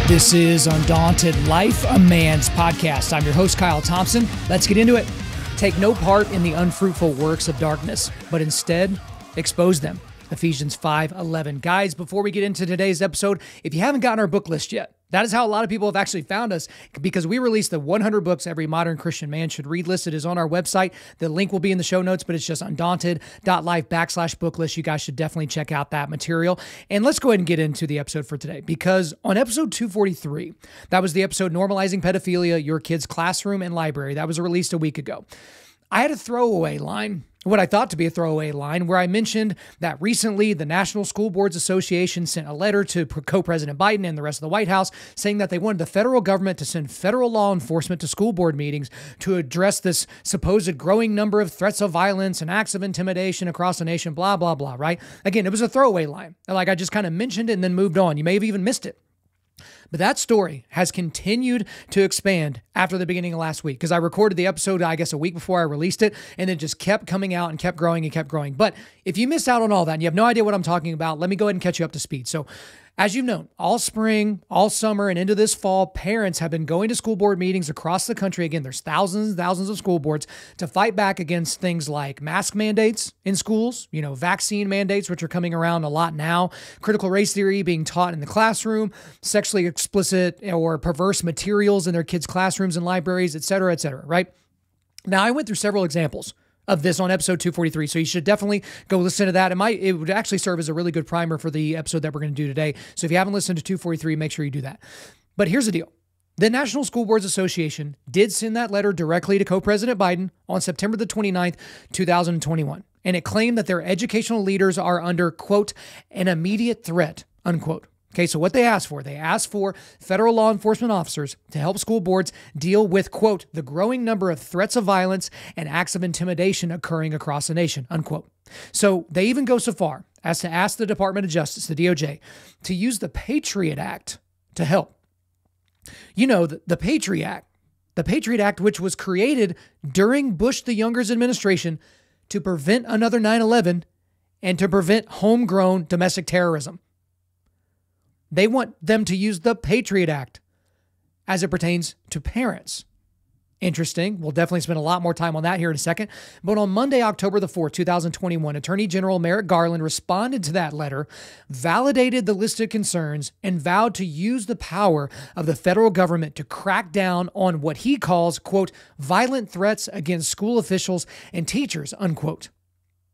This is Undaunted.Life, a man's podcast. I'm your host, Kyle Thompson. Let's get into it. Take no part in the unfruitful works of darkness, but instead expose them. Ephesians 5:11. Guys, before we get into today's episode, if you haven't gotten our book list yet, that is how a lot of people have actually found us, because we release the 100 books every modern Christian man should read list. It is on our website. The link will be in the show notes, but it's just Undaunted.Life/book list. You guys should definitely check out that material. And let's go ahead and get into the episode for today, because on episode 243, that was the episode Normalizing Pedophilia, Your Kid's Classroom and Library. That was released a week ago. I had a throwaway line, what I thought to be a throwaway line, where I mentioned that recently the National School Boards Association sent a letter to co-President Biden and the rest of the White House saying that they wanted the federal government to send federal law enforcement to school board meetings to address this supposed growing number of threats of violence and acts of intimidation across the nation, blah, blah, blah, right? Again, it was a throwaway line. Like, I just kind of mentioned it and then moved on. You may have even missed it. But that story has continued to expand after the beginning of last week, because I recorded the episode, I guess, a week before I released it, and it just kept coming out and kept growing and kept growing. But if you missed out on all that and you have no idea what I'm talking about, let me go ahead and catch you up to speed. So as you've known, all spring, all summer, and into this fall, parents have been going to school board meetings across the country. Again, there's thousands and thousands of school boards to fight back against things like mask mandates in schools, vaccine mandates, which are coming around a lot now, critical race theory being taught in the classroom, sexually explicit or perverse materials in their kids' classrooms and libraries, et cetera, right? Now, I went through several examples of this on episode 243. So you should definitely go listen to that. It would actually serve as a really good primer for the episode that we're going to do today. So if you haven't listened to 243, make sure you do that. But here's the deal. The National School Boards Association did send that letter directly to co-President Biden on September the 29th, 2021. And it claimed that their educational leaders are under, quote, an immediate threat, unquote. Okay, so what they asked for federal law enforcement officers to help school boards deal with, quote, the growing number of threats of violence and acts of intimidation occurring across the nation, unquote. So they even go so far as to ask the Department of Justice, the DOJ, to use the Patriot Act to help. The Patriot Act, which was created during Bush the Younger's administration to prevent another 9/11 and to prevent homegrown domestic terrorism. They want them to use the Patriot Act as it pertains to parents. Interesting. We'll definitely spend a lot more time on that here in a second. But on Monday, October the 4th, 2021, Attorney General Merrick Garland responded to that letter, validated the listed concerns, and vowed to use the power of the federal government to crack down on what he calls, quote, violent threats against school officials and teachers, unquote.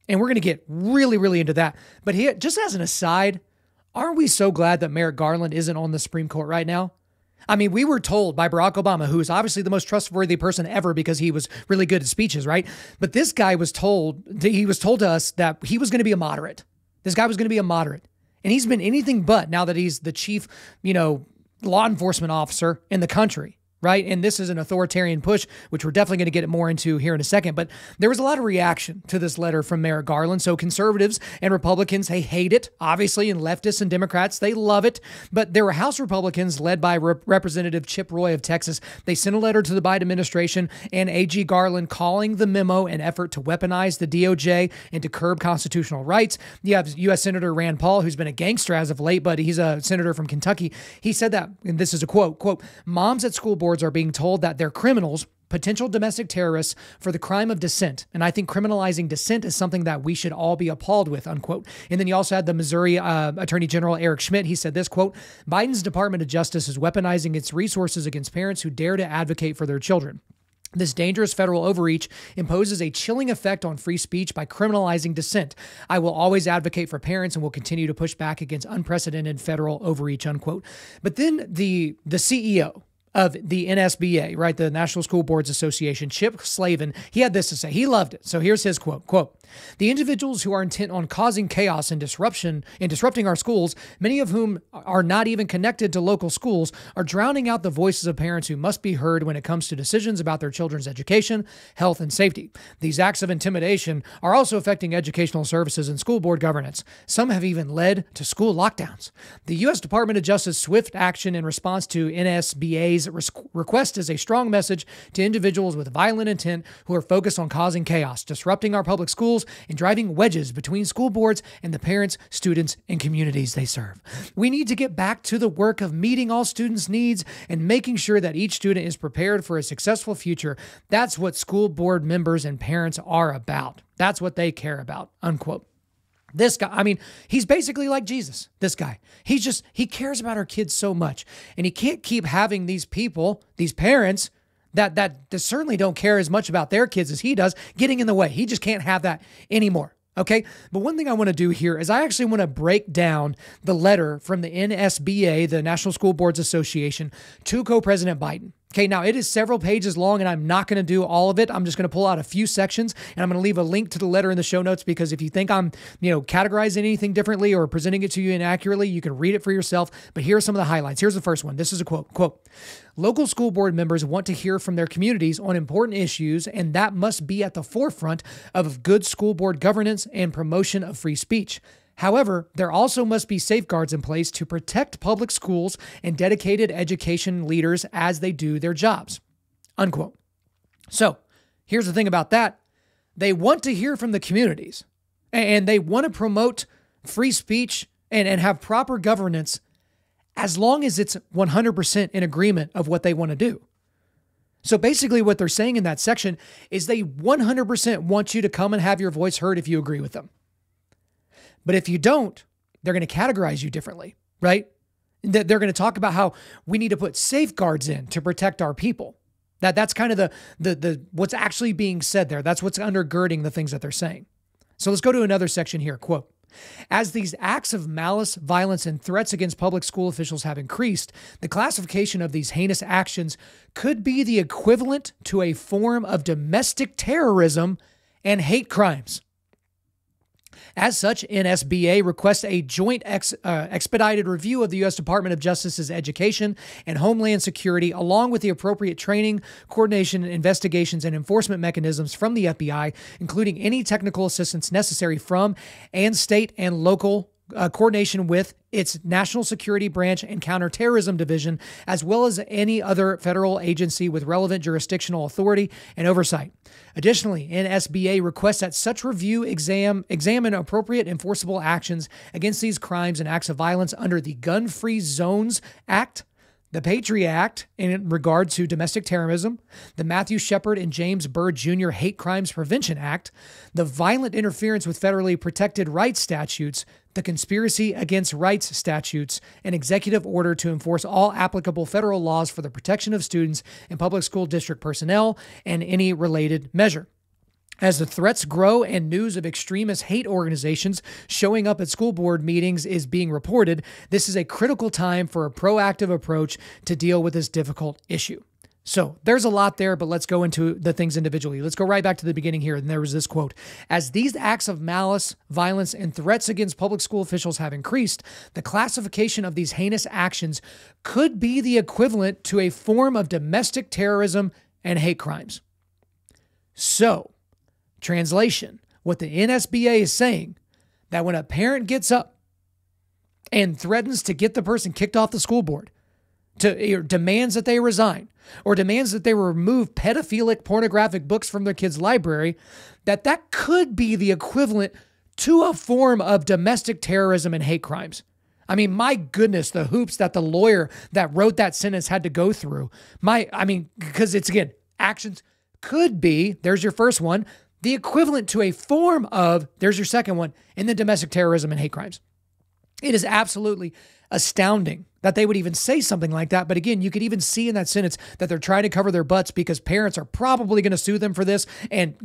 And we're going to get really, really into that. But here, just as an aside, aren't we so glad that Merrick Garland isn't on the Supreme Court right now? I mean, we were told by Barack Obama, who is obviously the most trustworthy person ever because he was really good at speeches, right? But this guy was told to us that he was going to be a moderate. This guy was going to be a moderate. And he's been anything but now that he's the chief, law enforcement officer in the country. Right. And this is an authoritarian push, which we're definitely going to get more into here in a second. But there was a lot of reaction to this letter from Merrick Garland. So conservatives and Republicans, they hate it, obviously, and leftists and Democrats, they love it. But there were House Republicans led by Representative Chip Roy of Texas. They sent a letter to the Biden administration and AG Garland calling the memo an effort to weaponize the DOJ and to curb constitutional rights. You have U.S. Senator Rand Paul, who's been a gangster as of late, but he's a senator from Kentucky. He said that, and this is a quote, moms at school boards are being told that they're criminals, potential domestic terrorists for the crime of dissent. And I think criminalizing dissent is something that we should all be appalled with, unquote. And then you also had the Missouri Attorney General Eric Schmidt. He said this, quote, Biden's Department of Justice is weaponizing its resources against parents who dare to advocate for their children. This dangerous federal overreach imposes a chilling effect on free speech by criminalizing dissent. I will always advocate for parents and will continue to push back against unprecedented federal overreach, unquote. But then the CEO of the NSBA, right, the National School Boards Association, Chip Slavin, he had this to say. He loved it. So here's his quote, The individuals who are intent on causing chaos and disrupting our schools, many of whom are not even connected to local schools, are drowning out the voices of parents who must be heard when it comes to decisions about their children's education, health, and safety. These acts of intimidation are also affecting educational services and school board governance. Some have even led to school lockdowns. The U.S. Department of Justice swift action in response to NSBA's request is a strong message to individuals with violent intent who are focused on causing chaos, disrupting our public schools, and driving wedges between school boards and the parents, students, and communities they serve. We need to get back to the work of meeting all students' needs and making sure that each student is prepared for a successful future. That's what school board members and parents are about. That's what they care about, unquote. This guy, he's basically like Jesus, this guy. He cares about our kids so much, and he can't keep having these people, these parents, that certainly don't care as much about their kids as he does, getting in the way. He just can't have that anymore. Okay. But one thing I want to do here is I actually want to break down the letter from the NSBA, the National School Boards Association, to co-President Biden. Okay, now it is several pages long, and I'm not going to do all of it. I'm just going to pull out a few sections, and I'm going to leave a link to the letter in the show notes, because if you think I'm, categorizing anything differently or presenting it to you inaccurately, you can read it for yourself. But here are some of the highlights. Here's the first one. This is a quote, "Local school board members want to hear from their communities on important issues, and that must be at the forefront of good school board governance and promotion of free speech. However, there also must be safeguards in place to protect public schools and dedicated education leaders as they do their jobs," unquote. So here's the thing about that. They want to hear from the communities, and they want to promote free speech and have proper governance as long as it's 100% in agreement of what they want to do. So basically what they're saying in that section is they 100% want you to come and have your voice heard if you agree with them. But if you don't, they're going to categorize you differently, right? They're going to talk about how we need to put safeguards in to protect our people. That's kind of the what's actually being said there. That's what's undergirding the things that they're saying. So let's go to another section here. Quote, "As these acts of malice, violence, and threats against public school officials have increased, the classification of these heinous actions could be the equivalent to a form of domestic terrorism and hate crimes. As such, NSBA requests a joint expedited review of the U.S. Department of Justice's education and homeland security, along with the appropriate training, coordination, investigations, and enforcement mechanisms from the FBI, including any technical assistance necessary from and state and local coordination with its National Security Branch and Counterterrorism Division, as well as any other federal agency with relevant jurisdictional authority and oversight. Additionally, NSBA requests that such review examine appropriate enforceable actions against these crimes and acts of violence under the Gun-Free Zones Act, the Patriot Act in regard to domestic terrorism, the Matthew Shepard and James Byrd Jr. Hate Crimes Prevention Act, the Violent Interference with Federally Protected Rights Statutes, the Conspiracy Against Rights Statutes, an executive order to enforce all applicable federal laws for the protection of students and public school district personnel, and any related measure. As the threats grow and news of extremist hate organizations showing up at school board meetings is being reported, this is a critical time for a proactive approach to deal with this difficult issue." So there's a lot there, but let's go into the things individually. Let's go right back to the beginning here. And there was this quote, "As these acts of malice, violence, and threats against public school officials have increased, the classification of these heinous actions could be the equivalent to a form of domestic terrorism and hate crimes." So, translation, what the NSBA is saying, that when a parent gets up and threatens to get the person kicked off the school board, or demands that they resign, or demands that they remove pedophilic pornographic books from their kids' library, that could be the equivalent to a form of domestic terrorism and hate crimes. I mean, my goodness, the hoops that the lawyer that wrote that sentence had to go through. Because it's, again, actions could be, there's your first one, the equivalent to a form of, there's your second one, in the domestic terrorism and hate crimes. It is absolutely astounding that they would even say something like that. But again, you could even see in that sentence that they're trying to cover their butts because parents are probably going to sue them for this. And,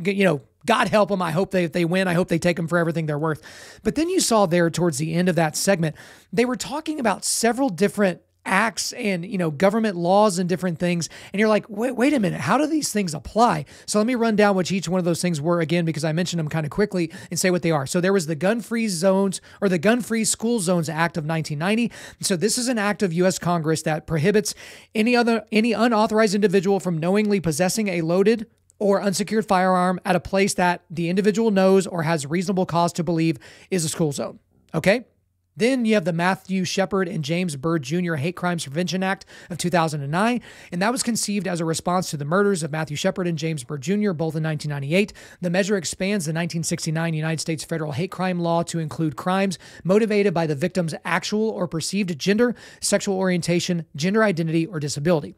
God help them. I hope if they win, I hope they take them for everything they're worth. But then you saw there towards the end of that segment, they were talking about several different acts and, government laws and different things. And you're like, wait a minute, how do these things apply? So let me run down what each one of those things were again, because I mentioned them kind of quickly, and say what they are. So there was the Gun-Free Zones, or the Gun-Free School Zones Act of 1990. So this is an act of U.S. Congress that prohibits any unauthorized individual from knowingly possessing a loaded or unsecured firearm at a place that the individual knows or has reasonable cause to believe is a school zone. Okay? Then you have the Matthew Shepard and James Byrd Jr. Hate Crimes Prevention Act of 2009, and that was conceived as a response to the murders of Matthew Shepard and James Byrd Jr., both in 1998. The measure expands the 1969 United States federal hate crime law to include crimes motivated by the victim's actual or perceived gender, sexual orientation, gender identity, or disability.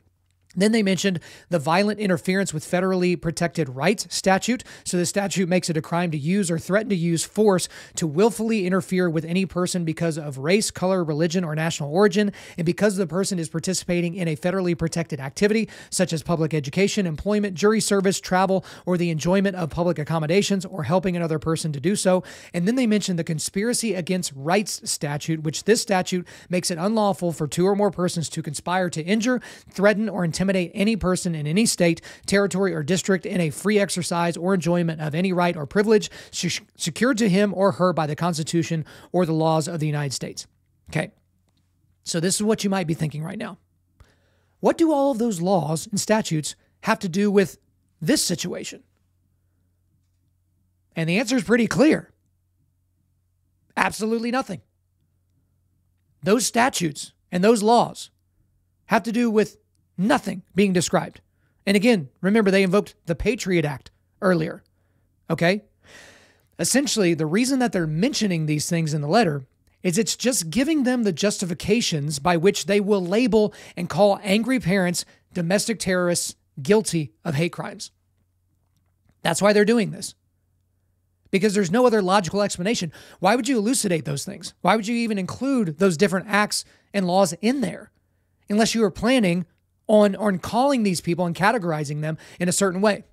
Then they mentioned the Violent Interference with Federally Protected Rights Statute. So the statute makes it a crime to use or threaten to use force to willfully interfere with any person because of race, color, religion, or national origin, and because the person is participating in a federally protected activity, such as public education, employment, jury service, travel, or the enjoyment of public accommodations, or helping another person to do so. And then they mentioned the Conspiracy Against Rights Statute, which this statute makes it unlawful for two or more persons to conspire to injure, threaten, or intimidate any person in any state, territory, or district in a free exercise or enjoyment of any right or privilege secured to him or her by the Constitution or the laws of the United States. Okay, so this is what you might be thinking right now. What do all of those laws and statutes have to do with this situation? And the answer is pretty clear. Absolutely nothing. Those statutes and those laws have to do with nothing being described. And again, remember, they invoked the Patriot Act earlier. Okay? Essentially, the reason that they're mentioning these things in the letter is it's just giving them the justifications by which they will label and call angry parents domestic terrorists guilty of hate crimes. That's why they're doing this. Because there's no other logical explanation. Why would you elucidate those things? Why would you even include those different acts and laws in there? Unless you were planning on calling these people and categorizing them in a certain way.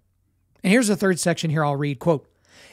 And here's the third section here I'll read, quote,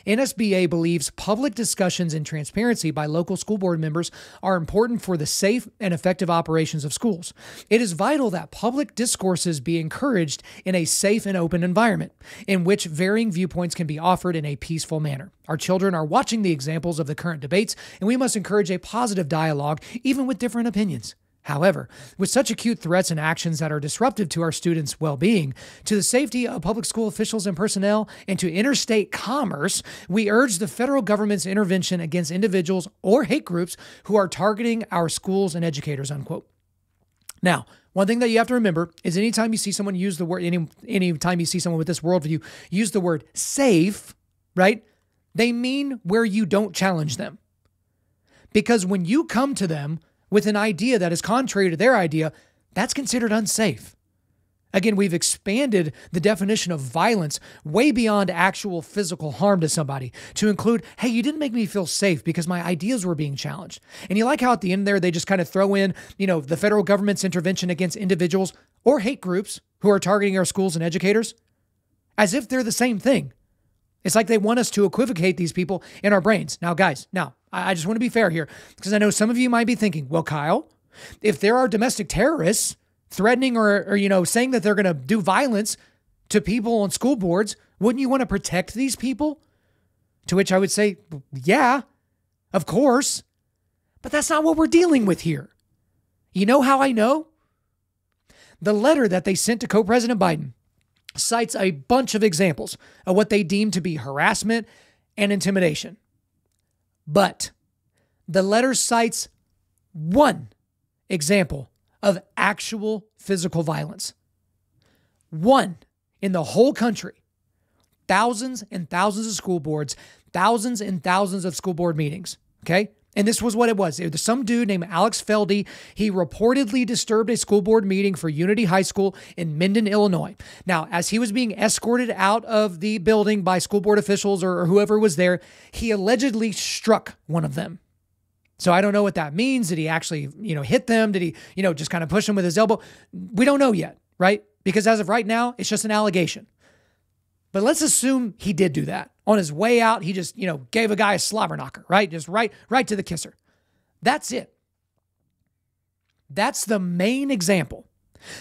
NSBA believes public discussions and transparency by local school board members are important for the safe and effective operations of schools. It is vital that public discourses be encouraged in a safe and open environment in which varying viewpoints can be offered in a peaceful manner. Our children are watching the examples of the current debates, and we must encourage a positive dialogue, even with different opinions. However, with such acute threats and actions that are disruptive to our students' well-being, to the safety of public school officials and personnel, and to interstate commerce, we urge the federal government's intervention against individuals or hate groups who are targeting our schools and educators, unquote. Now, one thing that you have to remember is anytime you see someone use the word, anytime you see someone with this worldview use the word safe, right? They mean where you don't challenge them. Because when you come to them with an idea that is contrary to their idea, that's considered unsafe. Again, we've expanded the definition of violence way beyond actual physical harm to somebody to include, hey, you didn't make me feel safe because my ideas were being challenged. And you like how at the end there, they just kind of throw in, the federal government's intervention against individuals or hate groups who are targeting our schools and educators, as if they're the same thing. It's like they want us to equivocate these people in our brains. Now, guys, I just want to be fair here, because I know some of you might be thinking, well, Kyle, if there are domestic terrorists threatening or saying that they're going to do violence to people on school boards, wouldn't you want to protect these people? To which I would say, yeah, of course. But that's not what we're dealing with here. You know how I know? The letter that they sent to Co-President Biden cites a bunch of examples of what they deem to be harassment and intimidation. But the letter cites one example of actual physical violence. One in the whole country. Thousands and thousands of school boards, thousands and thousands of school board meetings. Okay? And this was what it was. It was some dude named Alex Feldy. He reportedly disturbed a school board meeting for Unity High School in Minden, Illinois. Now, as he was being escorted out of the building by school board officials or whoever was there, he allegedly struck one of them. So I don't know what that means. Did he actually, hit them? Did he, just kind of push them with his elbow? We don't know yet, right? Because as of right now, it's just an allegation. But let's assume he did do that. On his way out, he just, gave a guy a slobber knocker, right? Just right to the kisser. That's it. That's the main example.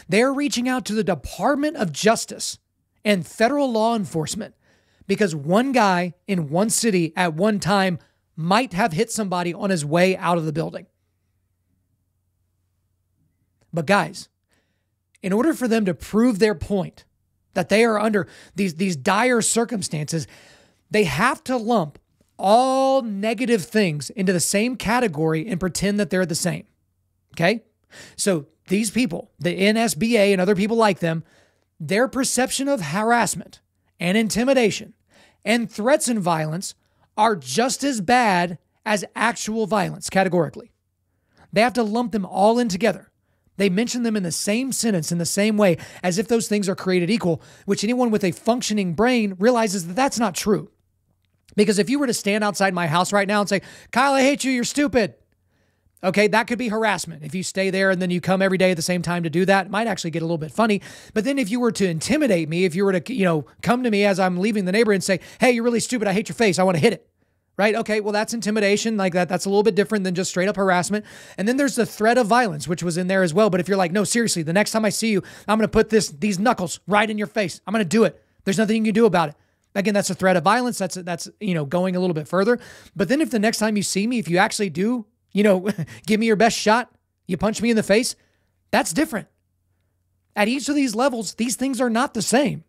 They're reaching out to the Department of Justice and federal law enforcement because one guy in one city at one time might have hit somebody on his way out of the building. But guys, in order for them to prove their point that they are under these dire circumstances, they have to lump all negative things into the same category and pretend that they're the same. Okay? So these people, the NSBA and other people like them, their perception of harassment and intimidation and threats and violence are just as bad as actual violence categorically. They have to lump them all in together. They mention them in the same sentence in the same way as if those things are created equal, which anyone with a functioning brain realizes that that's not true. Because if you were to stand outside my house right now and say, Kyle, I hate you, you're stupid. Okay, that could be harassment. If you stay there and then you come every day at the same time to do that, it might actually get a little bit funny. But then if you were to intimidate me, if you were to, come to me as I'm leaving the neighborhood and say, hey, you're really stupid, I hate your face, I want to hit it. Right? Okay, well, that's intimidation. Like that's a little bit different than just straight up harassment. And then there's the threat of violence, which was in there as well. But if you're like, no, seriously, the next time I see you, I'm going to put these knuckles right in your face. I'm going to do it. There's nothing you can do about it. Again, that's a threat of violence. That's going a little bit further. But then if the next time you see me, if you actually do, give me your best shot, you punch me in the face, that's different. At each of these levels, these things are not the same.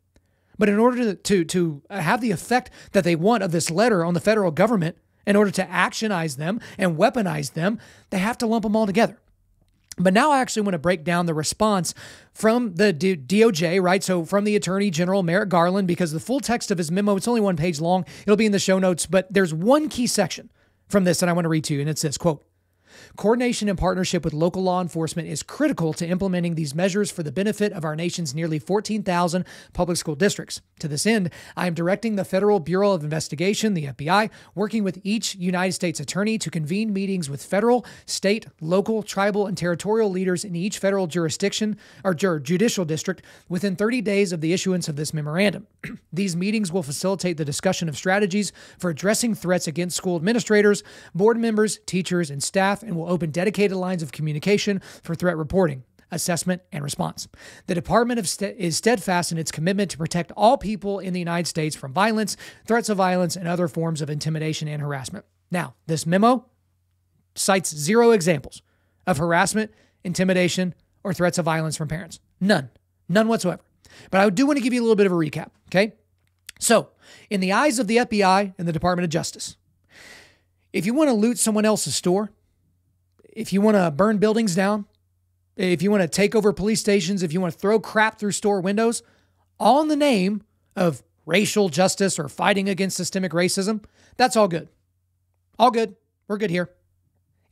But in order to have the effect that they want of this letter on the federal government, in order to actionize them and weaponize them, they have to lump them all together. But now I actually want to break down the response from the DOJ, right? So from the Attorney General, Merrick Garland, because the full text of his memo, it's only one page long. It'll be in the show notes, but there's one key section from this that I want to read to you, and it says, quote, coordination and partnership with local law enforcement is critical to implementing these measures for the benefit of our nation's nearly 14,000 public school districts. To this end, I am directing the Federal Bureau of Investigation, the FBI, working with each United States attorney to convene meetings with federal, state, local, tribal, and territorial leaders in each federal jurisdiction or judicial district within 30 days of the issuance of this memorandum. These meetings will facilitate the discussion of strategies for addressing threats against school administrators, board members, teachers, and staff, and will open dedicated lines of communication for threat reporting, assessment, and response. The Department is steadfast in its commitment to protect all people in the United States from violence, threats of violence, and other forms of intimidation and harassment. Now, this memo cites 0 examples of harassment, intimidation, or threats of violence from parents. None whatsoever. But I do want to give you a little bit of a recap, okay? So, in the eyes of the FBI and the Department of Justice, if you want to loot someone else's store, if you want to burn buildings down, if you want to take over police stations, if you want to throw crap through store windows, all in the name of racial justice or fighting against systemic racism, that's all good. All good. We're good here.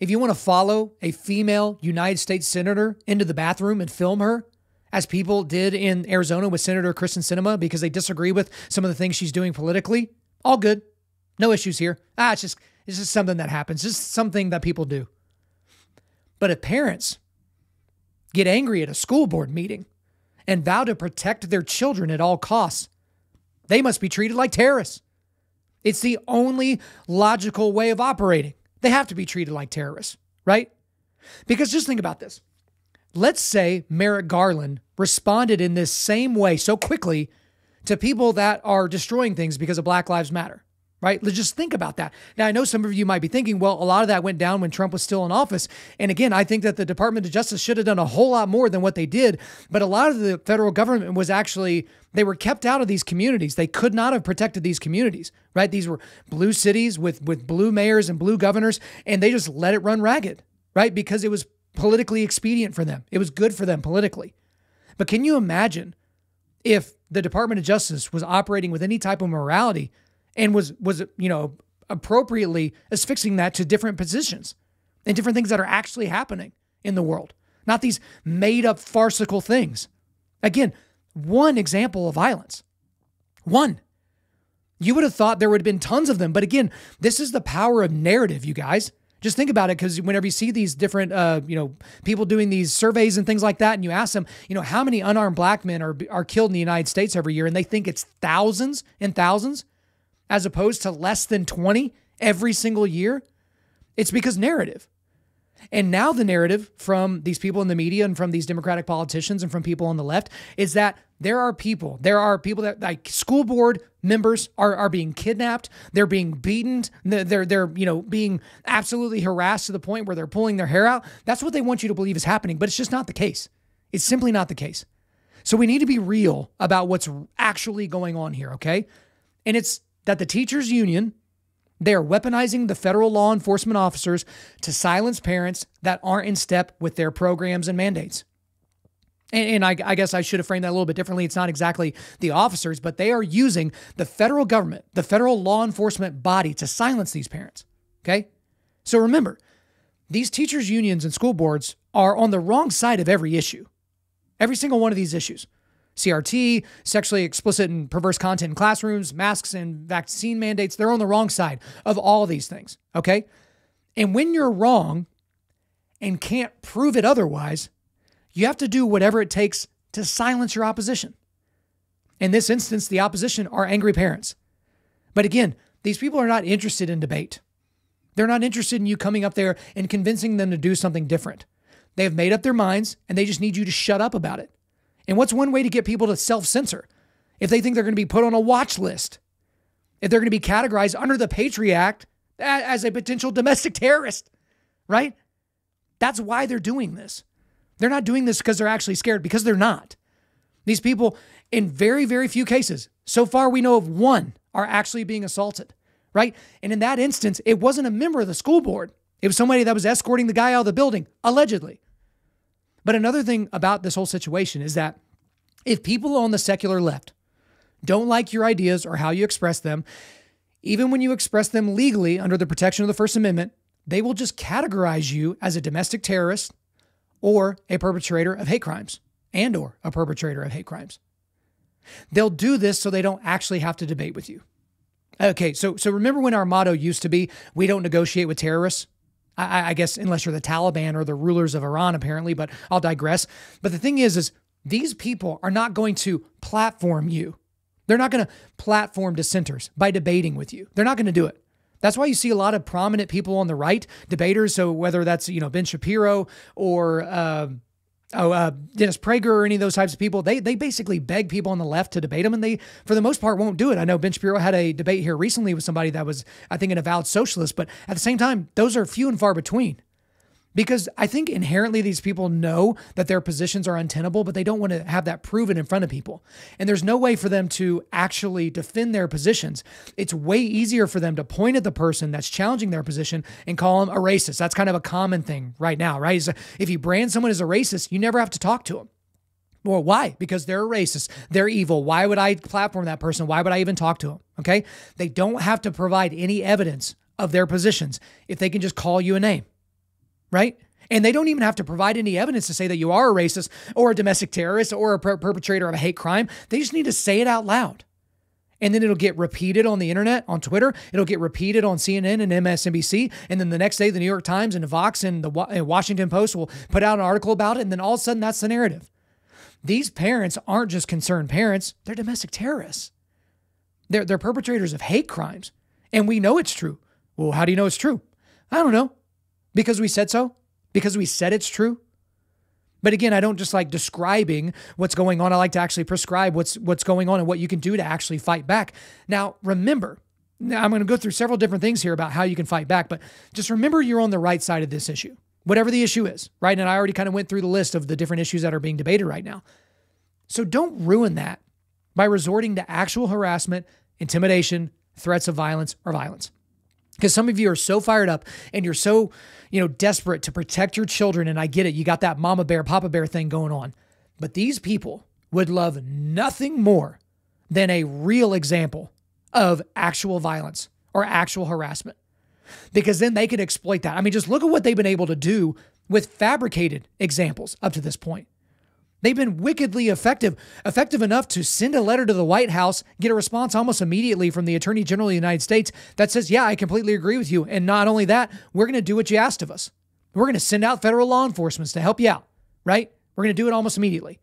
If you want to follow a female United States senator into the bathroom and film her, as people did in Arizona with Senator Kristen Sinema because they disagree with some of the things she's doing politically, all good. No issues here. It's just something that happens. Just something that people do. But if parents get angry at a school board meeting and vow to protect their children at all costs, they must be treated like terrorists. It's the only logical way of operating. They have to be treated like terrorists, right? Because just think about this. Let's say Merrick Garland responded in this same way so quickly to people that are destroying things because of Black Lives Matter. Right? Let's just think about that. Now, I know some of you might be thinking, well, a lot of that went down when Trump was still in office. And again, I think that the Department of Justice should have done a whole lot more than what they did. But a lot of the federal government was actually, they were kept out of these communities. They could not have protected these communities, right? These were blue cities with blue mayors and blue governors, and they just let it run ragged, right? Because it was politically expedient for them. It was good for them politically. But can you imagine if the Department of Justice was operating with any type of morality and was appropriately asphyxiating that to different positions and different things that are actually happening in the world, not these made up farcical things. Again, one example of violence. One. You would have thought there would have been tons of them. But again, this is the power of narrative, you guys. Just think about it, because whenever you see these different, people doing these surveys and things like that, and you ask them, how many unarmed black men are killed in the United States every year, and they think it's thousands and thousands, as opposed to less than 20 every single year, it's because narrative. And now the narrative from these people in the media and from these Democratic politicians and from people on the left is that there are people that, like, school board members are being kidnapped. They're being beaten. They're being absolutely harassed to the point where they're pulling their hair out. That's what they want you to believe is happening, but it's just not the case. It's simply not the case. So we need to be real about what's actually going on here, okay? And it's that the teachers union, they are weaponizing the federal law enforcement officers to silence parents that aren't in step with their programs and mandates. And I guess I should have framed that a little bit differently. It's not exactly the officers, but they are using the federal government, the federal law enforcement body, to silence these parents, okay? So remember, these teachers unions and school boards are on the wrong side of every issue. Every single one of these issues. CRT, sexually explicit and perverse content in classrooms, masks and vaccine mandates, they're on the wrong side of all of these things, okay? And when you're wrong and can't prove it otherwise, you have to do whatever it takes to silence your opposition. In this instance, the opposition are angry parents. But again, these people are not interested in debate. They're not interested in you coming up there and convincing them to do something different. They have made up their minds and they just need you to shut up about it. And what's one way to get people to self-censor? If they think they're going to be put on a watch list, if they're going to be categorized under the Patriot Act as a potential domestic terrorist, right? That's why they're doing this. They're not doing this because they're actually scared, because they're not. These people, in very, very few cases, so far we know of one, are actually being assaulted, right? And in that instance, it wasn't a member of the school board. It was somebody that was escorting the guy out of the building, allegedly. But another thing about this whole situation is that if people on the secular left don't like your ideas or how you express them, even when you express them legally under the protection of the First Amendment, they will just categorize you as a domestic terrorist or a perpetrator of hate crimes or a perpetrator of hate crimes. They'll do this so they don't actually have to debate with you. Okay, so remember when our motto used to be, we don't negotiate with terrorists? I guess unless you're the Taliban or the rulers of Iran, apparently, but I'll digress. But the thing is these people are not going to platform you. They're not going to platform dissenters by debating with you. They're not going to do it. That's why you see a lot of prominent people on the right, debaters. So whether that's, Ben Shapiro or Dennis Prager or any of those types of people, they basically beg people on the left to debate them, and they, for the most part, won't do it. I know Ben Shapiro had a debate here recently with somebody that was, I think, an avowed socialist, but at the same time, those are few and far between. Because I think inherently these people know that their positions are untenable, but they don't want to have that proven in front of people. And there's no way for them to actually defend their positions. It's way easier for them to point at the person that's challenging their position and call them a racist. That's kind of a common thing right now, right? If you brand someone as a racist, you never have to talk to them. Well, why? Because they're a racist. They're evil. Why would I platform that person? Why would I even talk to them? Okay? They don't have to provide any evidence of their positions if they can just call you a name. Right? And they don't even have to provide any evidence to say that you are a racist or a domestic terrorist or a perpetrator of a hate crime. They just need to say it out loud. And then it'll get repeated on the internet, on Twitter. It'll get repeated on CNN and MSNBC. And then the next day, the New York Times and Vox and the Washington Post will put out an article about it. And then all of a sudden, that's the narrative. These parents aren't just concerned parents. They're domestic terrorists. They're perpetrators of hate crimes. And we know it's true. Well, how do you know it's true? I don't know. Because we said so? Because we said it's true? But again, I don't just like describing what's going on. I like to actually prescribe what's going on and what you can do to actually fight back. Now, remember, I'm going to go through several different things here about how you can fight back, but just remember you're on the right side of this issue, whatever the issue is, right? And I already kind of went through the list of the different issues that are being debated right now. So don't ruin that by resorting to actual harassment, intimidation, threats of violence, or violence. Because some of you are so fired up and you're so, desperate to protect your children. And I get it. You got that mama bear, papa bear thing going on. But these people would love nothing more than a real example of actual violence or actual harassment. Because then they could exploit that. I mean, just look at what they've been able to do with fabricated examples up to this point. They've been wickedly effective enough to send a letter to the White House, get a response almost immediately from the Attorney General of the United States that says, yeah, I completely agree with you. And not only that, we're going to do what you asked of us. We're going to send out federal law enforcement to help you out, right? We're going to do it almost immediately.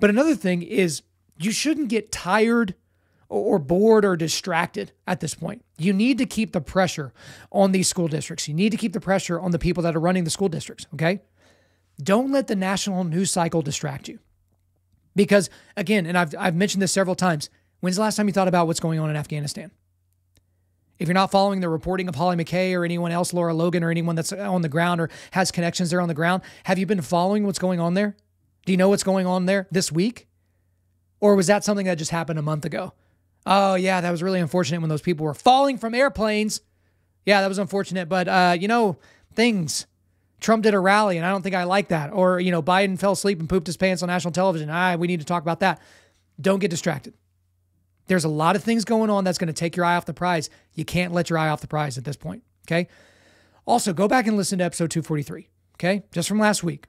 But another thing is you shouldn't get tired or bored or distracted at this point. You need to keep the pressure on these school districts. You need to keep the pressure on the people that are running the school districts, okay? Don't let the national news cycle distract you. Because again, and I've mentioned this several times, when's the last time you thought about what's going on in Afghanistan? If you're not following the reporting of Holly McKay or anyone else, Laura Logan, or anyone that's on the ground or has connections there on the ground, have you been following what's going on there? Do you know what's going on there this week? Or was that something that just happened a month ago? Oh yeah, that was really unfortunate when those people were falling from airplanes. Yeah, that was unfortunate, but things. Trump did a rally and I don't think I like that. Or, Biden fell asleep and pooped his pants on national television. We need to talk about that. Don't get distracted. There's a lot of things going on that's going to take your eye off the prize. You can't let your eye off the prize at this point, okay? Also, go back and listen to episode 243, okay? Just from last week.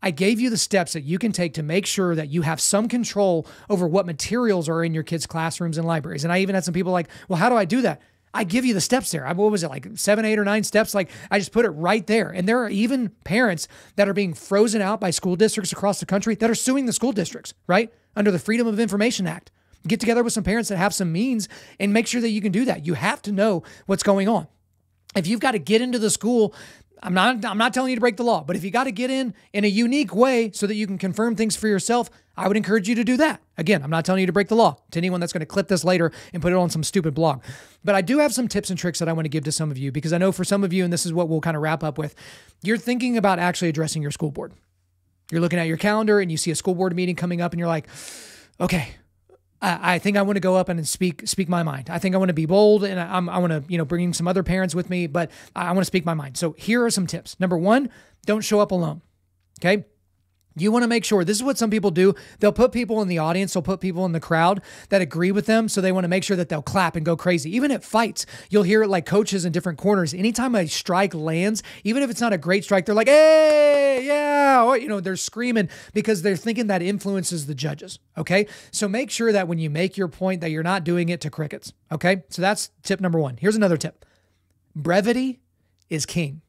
I gave you the steps that you can take to make sure that you have some control over what materials are in your kids' classrooms and libraries. And I even had some people like, well, how do I do that? I give you the steps there. What was it, like 7, 8, or 9 steps? Like I just put it right there. And there are even parents that are being frozen out by school districts across the country that are suing the school districts, right? Under the Freedom of Information Act. Get together with some parents that have some means and make sure that you can do that. You have to know what's going on. If you've got to get into the school, I'm not telling you to break the law, but if you got to get in a unique way so that you can confirm things for yourself, I would encourage you to do that. Again, I'm not telling you to break the law to anyone that's going to clip this later and put it on some stupid blog. But I do have some tips and tricks that I want to give to some of you because I know for some of you, and this is what we'll kind of wrap up with, you're thinking about actually addressing your school board. You're looking at your calendar and you see a school board meeting coming up and you're like, okay, I think I want to go up and speak my mind. I think I want to be bold and I want to, bring in some other parents with me, but I want to speak my mind. So here are some tips. Number 1, don't show up alone. Okay. You want to make sure, this is what some people do. They'll put people in the audience. They'll put people in the crowd that agree with them. So they want to make sure that they'll clap and go crazy. Even at fights, you'll hear it like coaches in different corners. Anytime a strike lands, even if it's not a great strike, they're like, hey, yeah. Or, they're screaming because they're thinking that influences the judges. Okay. So make sure that when you make your point that you're not doing it to crickets. Okay. So that's tip number 1. Here's another tip. Brevity is king.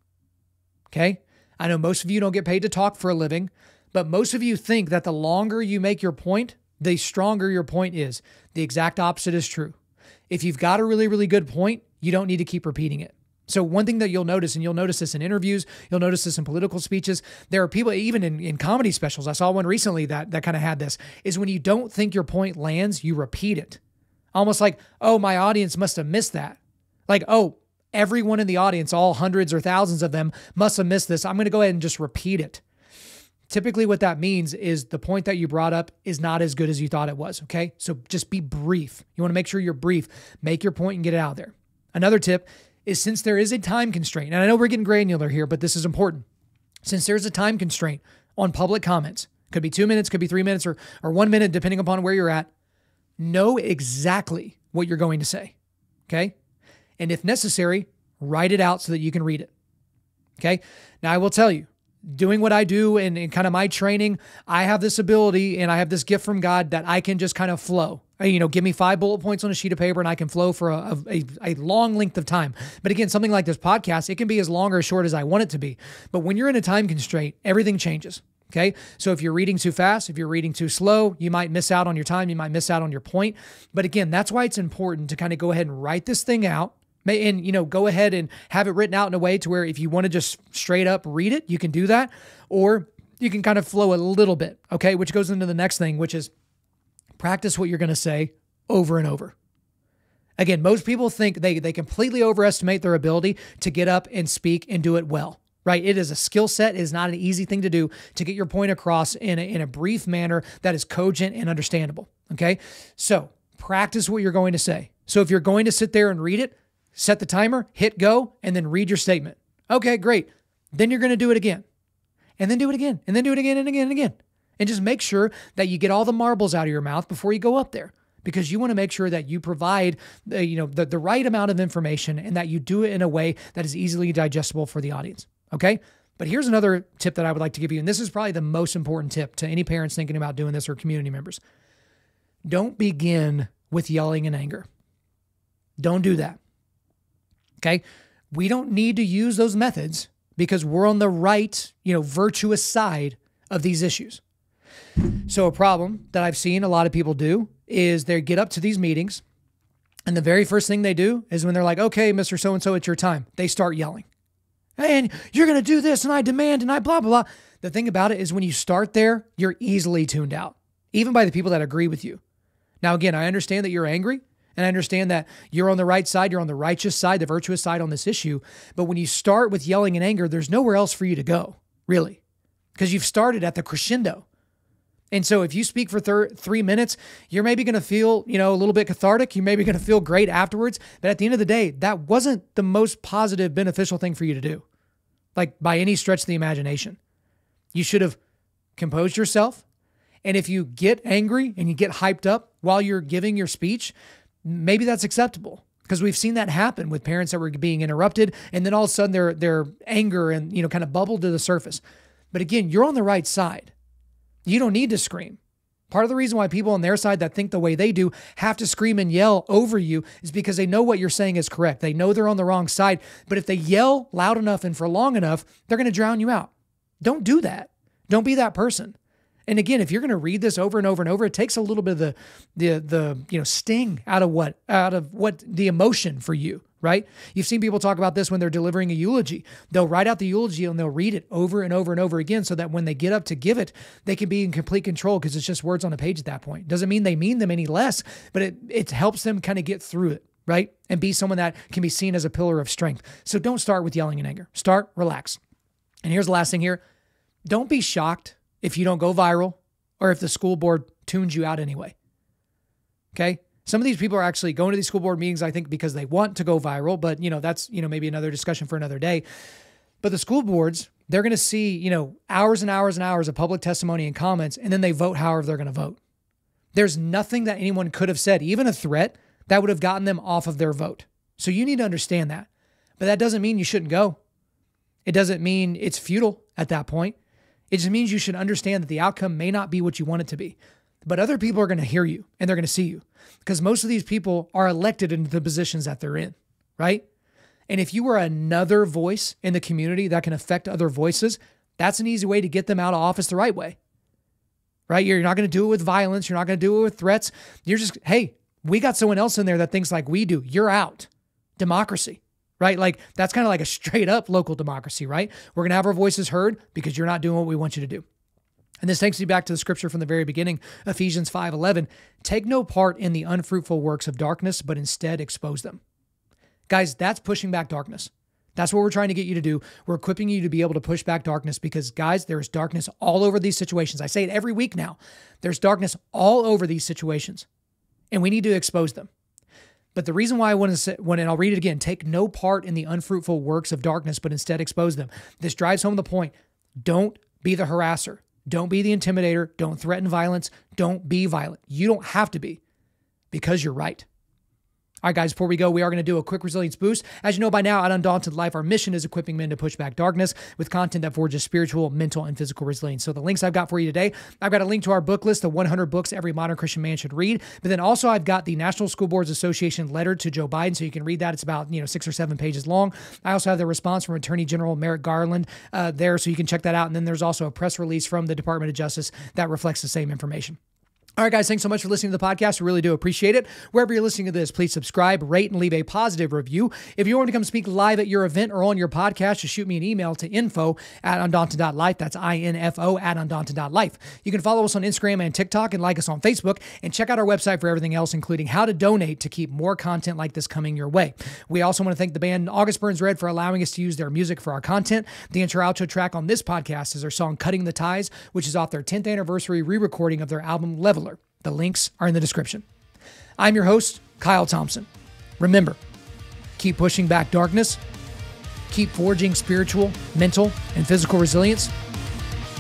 Okay. I know most of you don't get paid to talk for a living, but most of you think that the longer you make your point, the stronger your point is. The exact opposite is true. If you've got a really, really good point, you don't need to keep repeating it. So one thing that you'll notice, and you'll notice this in interviews, you'll notice this in political speeches, there are people, even in comedy specials, I saw one recently that kind of had this, is when you don't think your point lands, you repeat it. Almost like, oh, my audience must have missed that. Like, oh, everyone in the audience, all hundreds or thousands of them must have missed this. I'm going to go ahead and just repeat it. Typically what that means is the point that you brought up is not as good as you thought it was, okay? So just be brief. You want to make sure you're brief. Make your point and get it out there. Another tip is, since there is a time constraint, and I know we're getting granular here, but this is important. Since there's a time constraint on public comments, could be 2 minutes, could be 3 minutes, or 1 minute, depending upon where you're at, know exactly what you're going to say, okay? And if necessary, write it out so that you can read it, okay? Now, I will tell you, doing what I do and kind of my training, I have this ability and I have this gift from God that I can just kind of flow. Give me 5 bullet points on a sheet of paper and I can flow for a long length of time. But again, something like this podcast, it can be as long or as short as I want it to be. But when you're in a time constraint, everything changes. Okay. So if you're reading too fast, if you're reading too slow, you might miss out on your time. You might miss out on your point. But again, that's why it's important to kind of go ahead and write this thing out. And, go ahead and have it written out in a way to where if you want to just straight up read it, you can do that. Or you can kind of flow a little bit, okay? Which goes into the next thing, which is practice what you're going to say over and over. Again, most people think they completely overestimate their ability to get up and speak and do it well, right? It is a skill set. It is not an easy thing to do to get your point across in a brief manner that is cogent and understandable, okay? So practice what you're going to say. So if you're going to sit there and read it, set the timer, hit go, and then read your statement. Okay, great. Then you're going to do it again. And then do it again. And then do it again and again and again. And just make sure that you get all the marbles out of your mouth before you go up there. Because you want to make sure that you provide the right amount of information and that you do it in a way that is easily digestible for the audience. Okay? But here's another tip that I would like to give you. And this is probably the most important tip to any parents thinking about doing this or community members. Don't begin with yelling and anger. Don't do that. Okay. We don't need to use those methods because we're on the right, virtuous side of these issues. So a problem that I've seen a lot of people do is they get up to these meetings, and the very first thing they do is when they're like, okay, Mr. So-and-so, it's your time, they start yelling. And you're going to do this, and I demand, and I blah, blah, blah. The thing about it is when you start there, you're easily tuned out, even by the people that agree with you. Now, again, I understand that you're angry, and I understand that you're on the right side, you're on the righteous side, the virtuous side on this issue. But when you start with yelling and anger, there's nowhere else for you to go, really, because you've started at the crescendo. And so if you speak for 3 minutes, you're maybe going to feel, a little bit cathartic. You're maybe going to feel great afterwards. But at the end of the day, that wasn't the most positive, beneficial thing for you to do, like by any stretch of the imagination. You should have composed yourself. And if you get angry and you get hyped up while you're giving your speech, maybe that's acceptable, because we've seen that happen with parents that were being interrupted. And then all of a sudden their anger and, kind of bubbled to the surface. But again, you're on the right side. You don't need to scream. Part of the reason why people on their side that think the way they do have to scream and yell over you is because they know what you're saying is correct. They know they're on the wrong side. But if they yell loud enough and for long enough, they're going to drown you out. Don't do that. Don't be that person. And again, if you're going to read this over and over and over, it takes a little bit of the sting out of what the emotion for you, right? You've seen people talk about this when they're delivering a eulogy. They'll write out the eulogy and they'll read it over and over and over again so that when they get up to give it, they can be in complete control, because it's just words on a page at that point. Doesn't mean they mean them any less, but it helps them kind of get through it, right? And be someone that can be seen as a pillar of strength. So don't start with yelling and anger. Start, relax. And here's the last thing here. Don't be shocked if you don't go viral or if the school board tunes you out anyway. Okay? Some of these people are actually going to these school board meetings, I think, because they want to go viral, but that's, maybe another discussion for another day. But the school boards, they're going to see, hours and hours and hours of public testimony and comments, and then they vote however they're going to vote. There's nothing that anyone could have said, even a threat, that would have gotten them off of their vote. So you need to understand that. But that doesn't mean you shouldn't go. It doesn't mean it's futile at that point. It just means you should understand that the outcome may not be what you want it to be. But other people are going to hear you and they're going to see you, because most of these people are elected into the positions that they're in, right? And if you are another voice in the community that can affect other voices, that's an easy way to get them out of office the right way, right? You're not going to do it with violence. You're not going to do it with threats. You're just, hey, we got someone else in there that thinks like we do. You're out. Democracy. Right? Like that's kind of like a straight up local democracy, right? We're going to have our voices heard because you're not doing what we want you to do. And this takes me back to the scripture from the very beginning, Ephesians 5:11. Take no part in the unfruitful works of darkness, but instead expose them. Guys, that's pushing back darkness. That's what we're trying to get you to do. We're equipping you to be able to push back darkness because, guys, there's darkness all over these situations. I say it every week now. There's darkness all over these situations, and we need to expose them. But the reason why I want to say, and I'll read it again, take no part in the unfruitful works of darkness, but instead expose them. This drives home the point. Don't be the harasser. Don't be the intimidator. Don't threaten violence. Don't be violent. You don't have to be, because you're right. All right, guys, before we go, we are going to do a quick resilience boost. As you know by now, at Undaunted.Life, our mission is equipping men to push back darkness with content that forges spiritual, mental, and physical resilience. So the links I've got for you today, I've got a link to our book list, the 100 books every modern Christian man should read. But then also I've got the National School Boards Association letter to Joe Biden, so you can read that. It's about 6 or 7 pages long. I also have the response from Attorney General Merrick Garland there, so you can check that out. And then there's also a press release from the Department of Justice that reflects the same information. All right, guys, thanks so much for listening to the podcast. We really do appreciate it. Wherever you're listening to this, please subscribe, rate, and leave a positive review. If you want to come speak live at your event or on your podcast, just shoot me an email to info@Undaunted.Life. That's info@Undaunted.Life. You can follow us on Instagram and TikTok and like us on Facebook, and check out our website for everything else, including how to donate to keep more content like this coming your way. We also want to thank the band August Burns Red for allowing us to use their music for our content. The intro-outro track on this podcast is their song Cutting the Ties, which is off their 10th anniversary re-recording of their album Leveler. The links are in the description. I'm your host, Kyle Thompson. Remember, keep pushing back darkness, keep forging spiritual, mental, and physical resilience,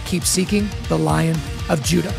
keep seeking the Lion of Judah.